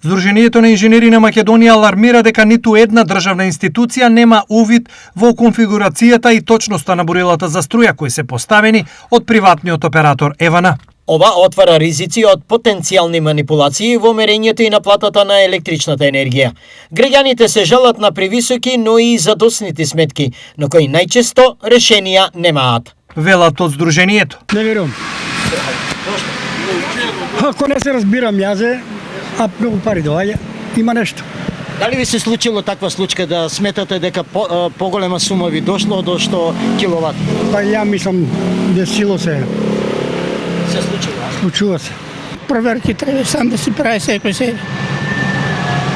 Здруженијето на инженери на Македонија алармира дека ниту една државна институција нема увид во конфигурацијата и точноста на борилата за струја кои се поставени од приватниот оператор Евана. Ова отвара ризици од потенцијални манипулации во мерењето и наплатата на електричната енергија. Граѓаните се жалат на превисоки, но и задоснити сметки, на кои најчесто решенија немаат. Велат од Здруженијето. Не верувам. Ако не се разбирам јазе, а многу пари доаѓа, има нешто. Дали ви се случило таква случка да сметате дека поголема сума ви дошло до 100 киловат? Па ја мислам десило се. Се случило? Случува се. Проверки треба сам да си прави секој себе.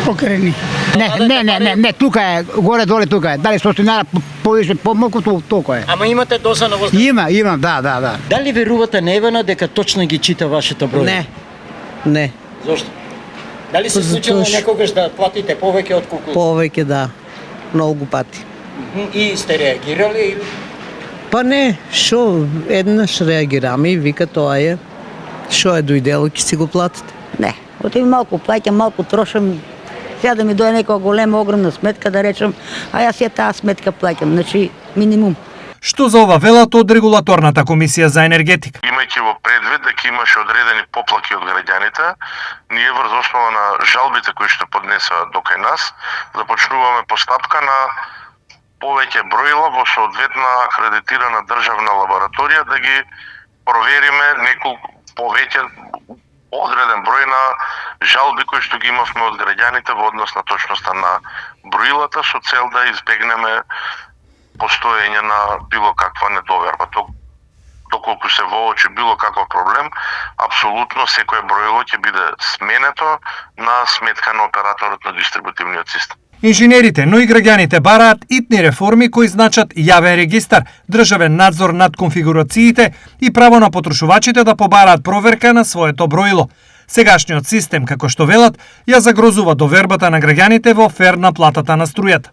Покрени. Не, тука е, горе-доле тука е. Дали стотинара повише, помалку, толку е. Ама имате доза на воздух? Имам, да. Дали верувате на Евана дека точно ги чита вашите број? Не. Зошто? Дали се случило некогаш да платите повеќе од колку? Повеќе, да. Многу пати. И сте реагирали или? Па не, шо еднаш реагираме и вика тоа е. Шо е дојдело, ќе си го платите. Не, отивам малку плаќам, малку трошам. Сега да ми дојде некоја голема, огромна сметка да речем, а јас ја таа сметка плаќам, значи минимум. Што за ова велат од регулаторната комисија за енергетика? Имајќи во предвид дека имаше одредени поплаки од граѓаните, ние врз основа на жалбите кои што поднесаа до кај нас, започнуваме постапка на повеќе броила во соодветна акредитирана државна лабораторија да ги провериме неколку повеќе одреден број на жалби кои што ги имавме од граѓаните во однос на точноста на броилата со цел да избегнеме постоење на било каква недоверба. Доколку се воочи било каков проблем, апсолутно секое броило ќе биде сменето на сметка на операторот на дистрибутивниот систем. Инженерите, но и граѓаните бараат итни реформи кои значат јавен регистар, државен надзор над конфигурациите и право на потрошувачите да побараат проверка на своето броило. Сегашниот систем, како што велат, ја загрозува довербата на граѓаните во фер на платата на струјата.